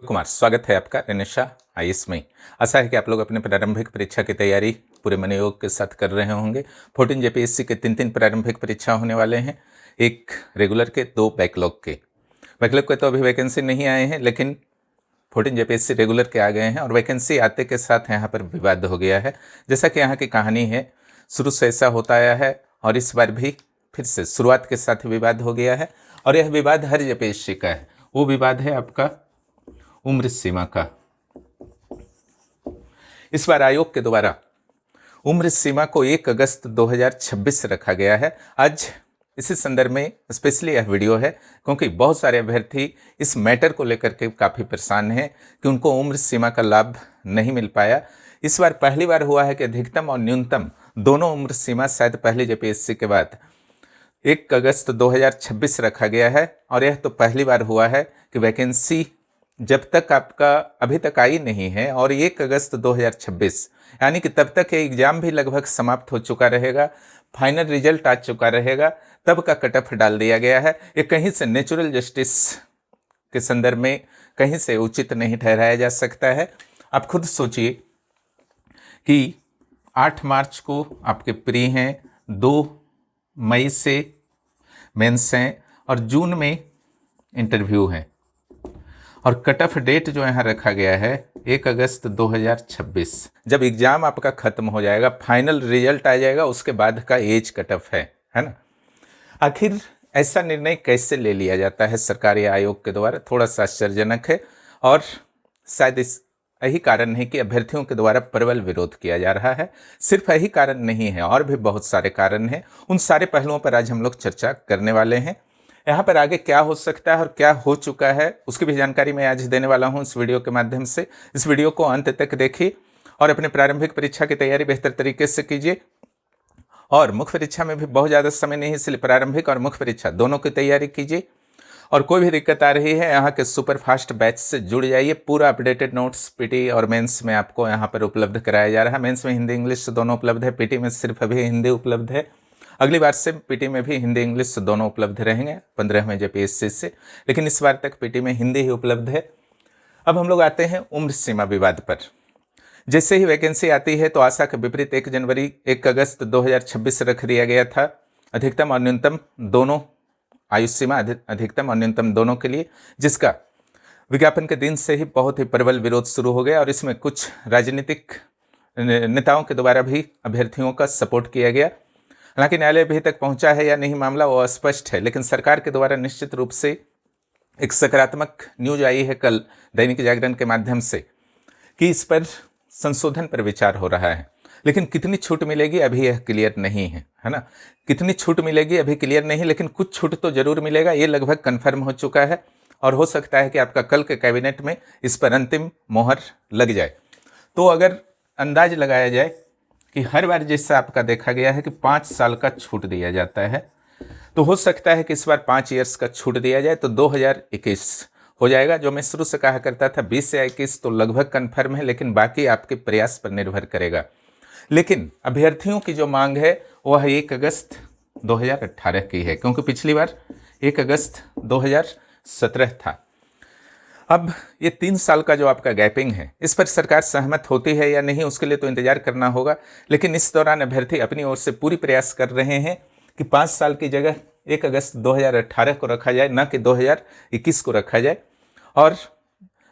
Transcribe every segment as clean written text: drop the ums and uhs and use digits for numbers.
कुमार, स्वागत है आपका रेनेशा आईएएस में। आशा है कि आप लोग अपने प्रारंभिक परीक्षा की तैयारी पूरे मनोयोग के साथ कर रहे होंगे। 14 जेपीएससी के तीन प्रारंभिक परीक्षा होने वाले हैं, एक रेगुलर के, दो बैकलॉग के। बैकलॉग के तो अभी वैकेंसी नहीं आए हैं, लेकिन 14 जेपीएससी रेगुलर के आ गए हैं और वैकेंसी आते के साथ यहाँ पर विवाद हो गया है। जैसा कि यहाँ की कहानी है, शुरू से ऐसा होता आया है और इस बार भी फिर से शुरुआत के साथ विवाद हो गया है। और यह विवाद हर जेपीएससी का है। वो विवाद है आपका उम्र सीमा का। इस बार आयोग के द्वारा उम्र सीमा को 1 अगस्त 2026 रखा गया है। आज इसी संदर्भ में स्पेशली यह वीडियो है, क्योंकि बहुत सारे अभ्यर्थी इस मैटर को लेकर के काफ़ी परेशान हैं कि उनको उम्र सीमा का लाभ नहीं मिल पाया। इस बार पहली बार हुआ है कि अधिकतम और न्यूनतम दोनों उम्र सीमा शायद पहले जेपीएससी के बाद 1 अगस्त 2026 रखा गया है। और यह तो पहली बार हुआ है कि वैकेंसी जब तक आपका अभी तक आई नहीं है और 1 अगस्त 2026 यानी कि तब तक ये एग्जाम भी लगभग समाप्त हो चुका रहेगा, फाइनल रिजल्ट आ चुका रहेगा, तब का कट ऑफ डाल दिया गया है। ये कहीं से नेचुरल जस्टिस के संदर्भ में कहीं से उचित नहीं ठहराया जा सकता है। आप खुद सोचिए कि 8 मार्च को आपके प्री हैं, 2 मई से मेंस हैं और जून में इंटरव्यू हैं, और कट ऑफ डेट जो यहाँ रखा गया है 1 अगस्त 2026। जब एग्जाम आपका खत्म हो जाएगा, फाइनल रिजल्ट आ जाएगा, उसके बाद का एज कट ऑफ है ना। आखिर ऐसा निर्णय कैसे ले लिया जाता है सरकारी आयोग के द्वारा, थोड़ा सा आश्चर्यजनक है। और शायद इस यही कारण है कि अभ्यर्थियों के द्वारा प्रबल विरोध किया जा रहा है। सिर्फ यही कारण नहीं है, और भी बहुत सारे कारण हैं। उन सारे पहलुओं पर आज हम लोग चर्चा करने वाले हैं। यहाँ पर आगे क्या हो सकता है और क्या हो चुका है उसकी भी जानकारी मैं आज देने वाला हूँ इस वीडियो के माध्यम से। इस वीडियो को अंत तक देखिए और अपने प्रारंभिक परीक्षा की तैयारी बेहतर तरीके से कीजिए। और मुख्य परीक्षा में भी बहुत ज़्यादा समय नहीं, इसलिए प्रारंभिक और मुख्य परीक्षा दोनों की तैयारी कीजिए। और कोई भी दिक्कत आ रही है, यहाँ के सुपर फास्ट बैच से जुड़ जाइए। पूरा अपडेटेड नोट्स पीटी और मेंस में आपको यहाँ पर उपलब्ध कराया जा रहा है। मेंस में हिंदी इंग्लिश दोनों उपलब्ध है, पीटी में सिर्फ अभी हिंदी उपलब्ध है। अगली बार से पीटी में भी हिंदी इंग्लिश दोनों उपलब्ध रहेंगे 15वें जेपीएससी से, लेकिन इस बार तक पीटी में हिंदी ही उपलब्ध है। अब हम लोग आते हैं उम्र सीमा विवाद पर। जैसे ही वैकेंसी आती है तो आशा के विपरीत 1 अगस्त 2026 रख दिया गया था, अधिकतम और न्यूनतम दोनों आयु सीमा, अधिकतम और न्यूनतम दोनों के लिए, जिसका विज्ञापन के दिन से ही बहुत ही प्रबल विरोध शुरू हो गया। और इसमें कुछ राजनीतिक नेताओं के द्वारा भी अभ्यर्थियों का सपोर्ट किया गया। हालांकि न्यायालय अभी तक पहुंचा है या नहीं मामला वो अस्पष्ट है, लेकिन सरकार के द्वारा निश्चित रूप से एक सकारात्मक न्यूज आई है कल दैनिक जागरण के माध्यम से कि इस पर संशोधन पर विचार हो रहा है। लेकिन कितनी छूट मिलेगी अभी यह क्लियर नहीं है ना। कितनी छूट मिलेगी अभी क्लियर नहीं, लेकिन कुछ छूट तो जरूर मिलेगा, ये लगभग कन्फर्म हो चुका है। और हो सकता है कि आपका कल के कैबिनेट में इस पर अंतिम मोहर लग जाए। तो अगर अंदाज लगाया जाए कि हर बार जैसा आपका देखा गया है कि 5 साल का छूट दिया जाता है, तो हो सकता है कि इस बार 5 ईयर्स का छूट दिया जाए तो 2021 हो जाएगा। जो मैं शुरू से कहा करता था 20 से 21 तो लगभग कन्फर्म है, लेकिन बाकी आपके प्रयास पर निर्भर करेगा। लेकिन अभ्यर्थियों की जो मांग है वह 1 अगस्त 2018 की है, क्योंकि पिछली बार 1 अगस्त 2017 था। अब ये 3 साल का जो आपका गैपिंग है, इस पर सरकार सहमत होती है या नहीं उसके लिए तो इंतजार करना होगा। लेकिन इस दौरान अभ्यर्थी अपनी ओर से पूरी प्रयास कर रहे हैं कि 5 साल की जगह 1 अगस्त 2018 को रखा जाए, न कि 2021 को रखा जाए। और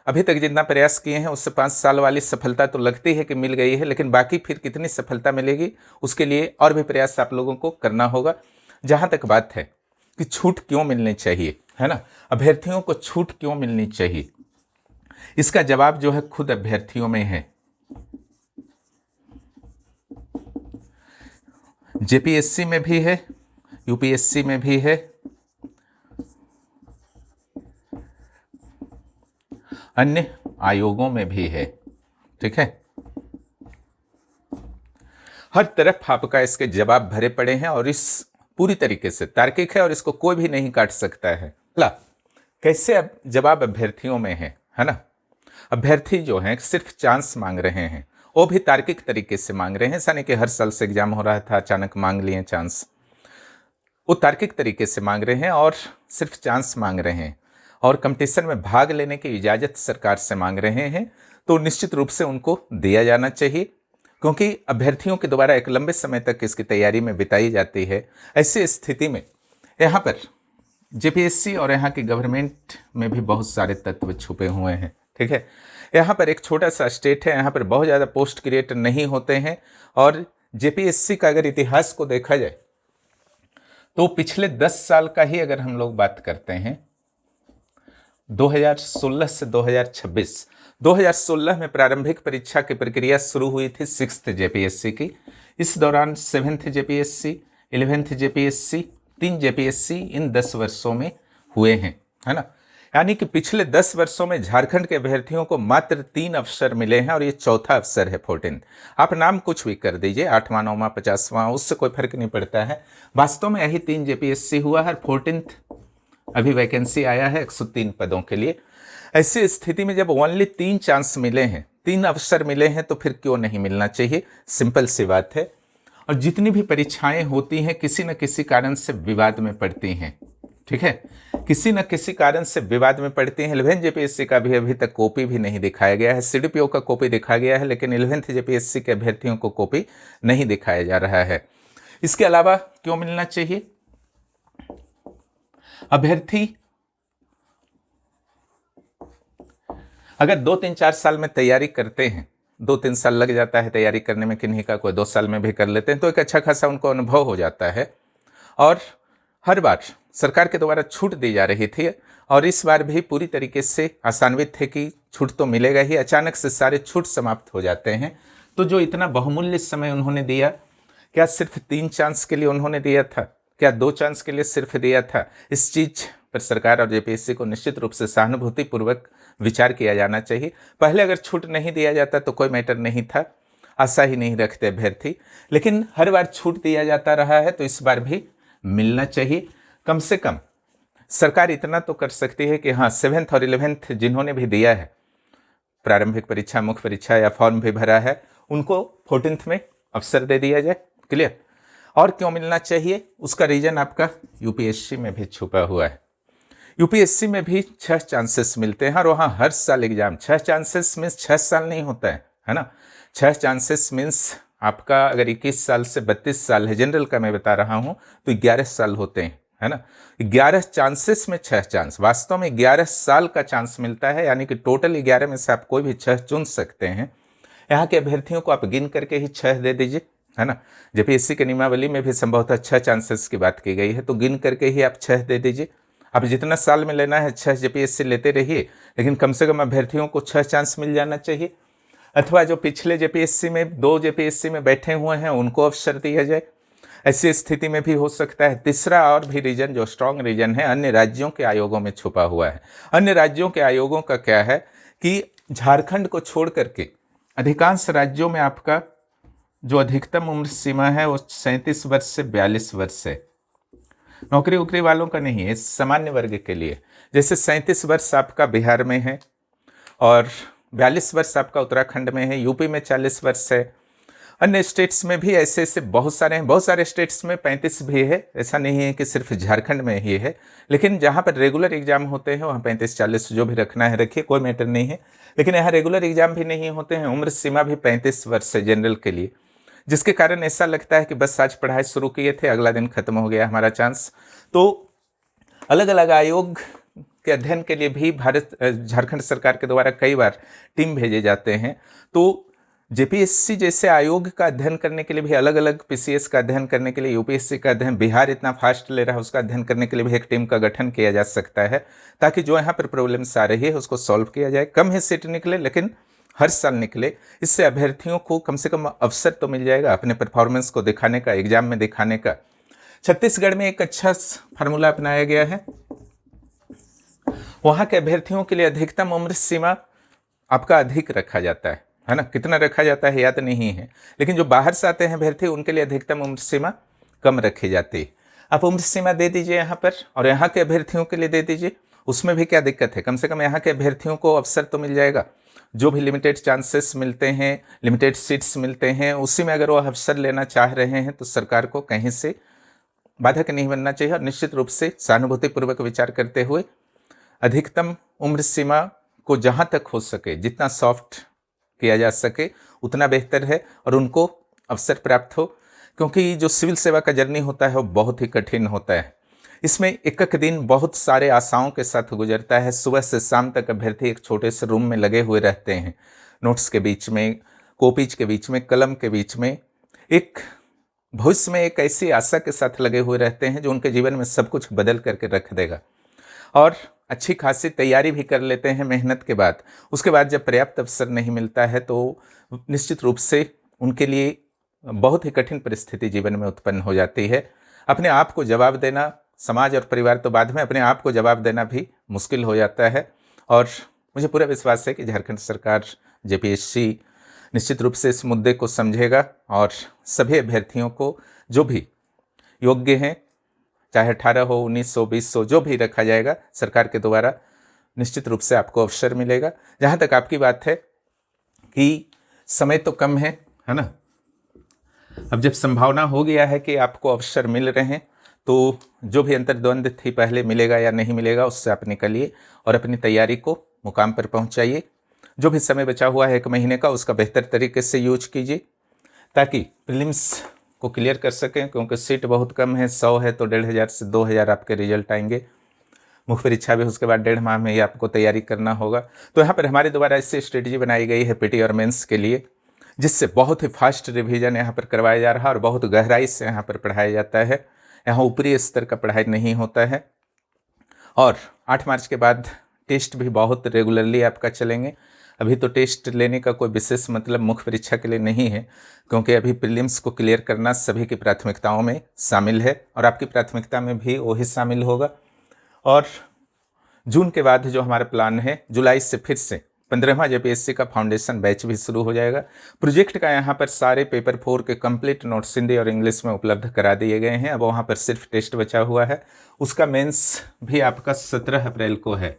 अभी तक जितना प्रयास किए हैं उससे 5 साल वाली सफलता तो लगती है कि मिल गई है, लेकिन बाकी फिर कितनी सफलता मिलेगी उसके लिए और भी प्रयास आप लोगों को करना होगा। जहाँ तक बात है कि छूट क्यों मिलनी चाहिए, है ना, अभ्यर्थियों को छूट क्यों मिलनी चाहिए, इसका जवाब जो है खुद अभ्यर्थियों में है। जेपीएससी में भी है, यूपीएससी में भी है, अन्य आयोगों में भी है। ठीक है, हर तरफ आपका इसके जवाब भरे पड़े हैं और इस पूरी तरीके से तार्किक है और इसको कोई भी नहीं काट सकता है। कैसे अब जवाब अभ्यर्थियों में है ना। अभ्यर्थी जो हैं सिर्फ चांस मांग रहे हैं, वो भी तार्किक तरीके से मांग रहे हैं। ऐसा नहीं कि हर साल से एग्जाम हो रहा था अचानक मांग लिए चांस, वो तार्किक तरीके से मांग रहे हैं और सिर्फ चांस मांग रहे हैं। और कंपटीशन में भाग लेने की इजाज़त सरकार से मांग रहे हैं, तो निश्चित रूप से उनको दिया जाना चाहिए, क्योंकि अभ्यर्थियों के द्वारा एक लंबे समय तक इसकी तैयारी में बिताई जाती है। ऐसी स्थिति में यहाँ पर जेपीएससी और यहाँ की गवर्नमेंट में भी बहुत सारे तत्व छुपे हुए हैं। ठीक है, यहाँ पर एक छोटा सा स्टेट है, यहाँ पर बहुत ज़्यादा पोस्ट क्रिएट नहीं होते हैं। और जेपीएससी का अगर इतिहास को देखा जाए तो पिछले 10 साल का ही अगर हम लोग बात करते हैं, 2016 से 2026, 2016 में प्रारंभिक परीक्षा की प्रक्रिया शुरू हुई थी 6th जेपीएससी की। इस दौरान 7th JPSC, 11th JPSC, 3 JPSC इन 10 वर्षों में हुए हैं, है ना। यानी कि पिछले 10 वर्षों में झारखंड के अभ्यर्थियों को मात्र 3 अवसर मिले हैं और ये चौथा अवसर है 14th। आप नाम कुछ भी कर दीजिए, 8वां, 9वां, 50वां, उससे कोई फर्क नहीं पड़ता है। वास्तव में यही 3 जेपीएससी हुआ है। 14th अभी वैकेंसी आया है 103 पदों के लिए। ऐसी स्थिति में जब ओनली 3 चांस मिले हैं, 3 अवसर मिले हैं, तो फिर क्यों नहीं मिलना चाहिए? सिंपल सी बात है। और जितनी भी परीक्षाएं होती हैं किसी न किसी कारण से विवाद में पड़ती हैं। ठीक है, किसी न किसी कारण से विवाद में पड़ती हैं। 11th जेपीएससी का भी अभी तक कॉपी भी नहीं दिखाया गया है। सीडीपीओ का कॉपी दिखा गया है, लेकिन 11th जेपीएससी के अभ्यर्थियों को कॉपी नहीं दिखाया जा रहा है। इसके अलावा क्यों मिलना चाहिए? अभ्यर्थी अगर 2-3-4 साल में तैयारी करते हैं, 2-3 साल लग जाता है तैयारी करने में, किन्हीं का कोई 2 साल में भी कर लेते हैं, तो एक अच्छा खासा उनको अनुभव हो जाता है। और हर बार सरकार के द्वारा छूट दी जा रही थी, और इस बार भी पूरी तरीके से आशान्वित थे कि छूट तो मिलेगा ही। अचानक से सारे छूट समाप्त हो जाते हैं। तो जो इतना बहुमूल्य समय उन्होंने दिया, क्या सिर्फ 3 चांस के लिए उन्होंने दिया था? क्या 2 चांस के लिए सिर्फ दिया था? इस चीज पर सरकार और जेपीएससी को निश्चित रूप से सहानुभूतिपूर्वक विचार किया जाना चाहिए। पहले अगर छूट नहीं दिया जाता तो कोई मैटर नहीं था, आशा ही नहीं रखते अभ्यर्थी, लेकिन हर बार छूट दिया जाता रहा है, तो इस बार भी मिलना चाहिए। कम से कम सरकार इतना तो कर सकती है कि हाँ, 7th और 11th जिन्होंने भी दिया है प्रारंभिक परीक्षा, मुख्य परीक्षा या फॉर्म भी भरा है, उनको 14th में अवसर दे दिया जाए। क्लियर? और क्यों मिलना चाहिए? उसका रीजन आपका यूपीएससी में भी छुपा हुआ है। यूपीएससी में भी 6 चांसेस मिलते हैं, और वहाँ हर साल एग्जाम। 6 चांसेस मीन्स 6 साल नहीं होता है ना। 6 चांसेस मीन्स आपका अगर 21 साल से 32 साल है, जनरल का मैं बता रहा हूँ, तो 11 साल होते हैं, है ना। 11 चांसेस में 6 चांस, वास्तव में 11 साल का चांस मिलता है। यानी कि टोटल 11 में से आप कोई भी 6 चुन सकते हैं। यहाँ के अभ्यर्थियों को आप गिन करके ही 6 दे दीजिए, है ना। जेपीएससी के नियमावली में भी संभवतः 6 चांसेस की बात की गई है, तो गिन करके ही आप 6 दे दीजिए। अब जितना साल में लेना है 6 जेपीएससी लेते रहिए, लेकिन कम से कम अभ्यर्थियों को 6 चांस मिल जाना चाहिए। अथवा जो पिछले जेपीएससी में 2 जेपीएससी में बैठे हुए हैं, उनको अवसर दिया जाए। ऐसी स्थिति में भी हो सकता है। तीसरा और भी रीजन, जो स्ट्रॉन्ग रीजन है, अन्य राज्यों के आयोगों में छुपा हुआ है। अन्य राज्यों के आयोगों का क्या है कि झारखंड को छोड़ करके अधिकांश राज्यों में आपका जो अधिकतम उम्र सीमा है वो 37 वर्ष से 42 वर्ष है। नौकरी उकरी वालों का नहीं है, सामान्य वर्ग के लिए। जैसे 37 वर्ष आपका बिहार में है, और 42 वर्ष आपका उत्तराखंड में है, यूपी में 40 वर्ष है। अन्य स्टेट्स में भी ऐसे ऐसे बहुत सारे हैं। बहुत सारे स्टेट्स में 35 भी है, ऐसा नहीं है कि सिर्फ झारखंड में ही है। लेकिन जहाँ पर रेगुलर एग्जाम होते हैं वहाँ 35-40 जो भी रखना है रखिए, कोई मैटर नहीं है। लेकिन यहाँ रेगुलर एग्जाम भी नहीं होते हैं, उम्र सीमा भी 35 वर्ष है जनरल के लिए, जिसके कारण ऐसा लगता है कि बस आज पढ़ाई शुरू किए थे, अगला दिन खत्म हो गया हमारा चांस। तो अलग अलग आयोग के अध्ययन के लिए भी झारखंड सरकार के द्वारा कई बार टीम भेजे जाते हैं। तो जेपीएससी जैसे आयोग का अध्ययन करने के लिए भी, अलग अलग पीसीएस का अध्ययन करने के लिए, यूपीएससी का अध्ययन बिहार इतना फास्ट ले रहा है, उसका अध्ययन करने के लिए भी एक टीम का गठन किया जा सकता है, ताकि जो यहाँ पर प्रॉब्लम्स आ रही है उसको सॉल्व किया जाए। कम ही सीट निकले, लेकिन हर साल निकले। इससे अभ्यर्थियों को कम से कम अवसर तो मिल जाएगा अपने परफॉर्मेंस को दिखाने का, एग्जाम में दिखाने का। छत्तीसगढ़ में एक अच्छा फार्मूला अपनाया गया है। वहाँ के अभ्यर्थियों के लिए अधिकतम उम्र सीमा आपका अधिक रखा जाता है ना। कितना रखा जाता है याद नहीं है, लेकिन जो बाहर से आते हैं अभ्यर्थी, उनके लिए अधिकतम उम्र सीमा कम रखी जाती है। आप उम्र सीमा दे दीजिए यहाँ पर, और यहाँ के अभ्यर्थियों के लिए दे दीजिए। उसमें भी क्या दिक्कत है? कम से कम यहाँ के अभ्यर्थियों को अवसर तो मिल जाएगा। जो भी लिमिटेड चांसेस मिलते हैं, लिमिटेड सीट्स मिलते हैं, उसी में अगर वो अवसर लेना चाह रहे हैं तो सरकार को कहीं से बाधक नहीं बनना चाहिए, और निश्चित रूप से सहानुभूतिपूर्वक विचार करते हुए अधिकतम उम्र सीमा को जहाँ तक हो सके जितना सॉफ्ट किया जा सके उतना बेहतर है और उनको अवसर प्राप्त हो, क्योंकि जो सिविल सेवा का जर्नी होता है वो बहुत ही कठिन होता है। इसमें एक दिन बहुत सारे आशाओं के साथ गुजरता है। सुबह से शाम तक अभ्यर्थी एक छोटे से रूम में लगे हुए रहते हैं, नोट्स के बीच में, कॉपीज के बीच में, कलम के बीच में, एक भविष्य में एक ऐसी आशा के साथ लगे हुए रहते हैं जो उनके जीवन में सब कुछ बदल करके रख देगा। और अच्छी खासी तैयारी भी कर लेते हैं मेहनत के बाद। उसके बाद जब पर्याप्त अवसर नहीं मिलता है तो निश्चित रूप से उनके लिए बहुत ही कठिन परिस्थिति जीवन में उत्पन्न हो जाती है। अपने आप को जवाब देना, समाज और परिवार तो बाद में, अपने आप को जवाब देना भी मुश्किल हो जाता है। और मुझे पूरा विश्वास है कि झारखंड सरकार जेपीएससी निश्चित रूप से इस मुद्दे को समझेगा और सभी अभ्यर्थियों को जो भी योग्य हैं, चाहे 18 हो, 19 हो, 20 हो, जो भी रखा जाएगा सरकार के द्वारा, निश्चित रूप से आपको अवसर मिलेगा। जहाँ तक आपकी बात है कि समय तो कम है ना, अब जब संभावना हो गया है कि आपको अवसर मिल रहे हैं तो जो भी अंतर्द्वंद थी पहले मिलेगा या नहीं मिलेगा उससे आप निकलिए और अपनी तैयारी को मुकाम पर पहुंचाइए। जो भी समय बचा हुआ है 1 महीने का, उसका बेहतर तरीके से यूज कीजिए ताकि प्रीलिम्स को क्लियर कर सकें, क्योंकि सीट बहुत कम है। 100 है तो 1500 से 2000 आपके रिजल्ट आएंगे। मुख्य परीक्षा भी उसके बाद 1.5 माह में ही आपको तैयारी करना होगा। तो यहाँ पर हमारे द्वारा ऐसी स्ट्रेटजी बनाई गई है पीटी और मेंस के लिए, जिससे बहुत ही फास्ट रिवीजन यहाँ पर करवाया जा रहा है और बहुत गहराई से यहाँ पर पढ़ाया जाता है। यहाँ ऊपरी स्तर का पढ़ाई नहीं होता है। और 8 मार्च के बाद टेस्ट भी बहुत रेगुलरली आपका चलेंगे। अभी तो टेस्ट लेने का कोई विशेष मतलब मुख्य परीक्षा के लिए नहीं है, क्योंकि अभी प्रीलिम्स को क्लियर करना सभी की प्राथमिकताओं में शामिल है और आपकी प्राथमिकता में भी वही शामिल होगा। और जून के बाद जो हमारा प्लान है, जुलाई से फिर से 15वां जेपीएससी का फाउंडेशन बैच भी शुरू हो जाएगा। प्रोजेक्ट का यहाँ पर सारे पेपर 4 के कंप्लीट नोट्स हिंदी और इंग्लिश में उपलब्ध करा दिए गए हैं। अब वहाँ पर सिर्फ टेस्ट बचा हुआ है। उसका मेंस भी आपका 17 अप्रैल को है,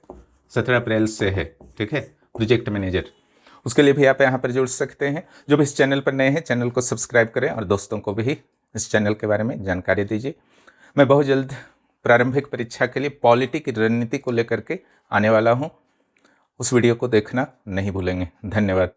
17 अप्रैल से है, ठीक है। प्रोजेक्ट मैनेजर, उसके लिए भी आप यहाँ पर जुड़ सकते हैं। जो भी इस चैनल पर नए हैं, चैनल को सब्सक्राइब करें और दोस्तों को भी इस चैनल के बारे में जानकारी दीजिए। मैं बहुत जल्द प्रारंभिक परीक्षा के लिए पॉलिटी की रणनीति को लेकर के आने वाला हूँ। उस वीडियो को देखना नहीं भूलेंगे। धन्यवाद।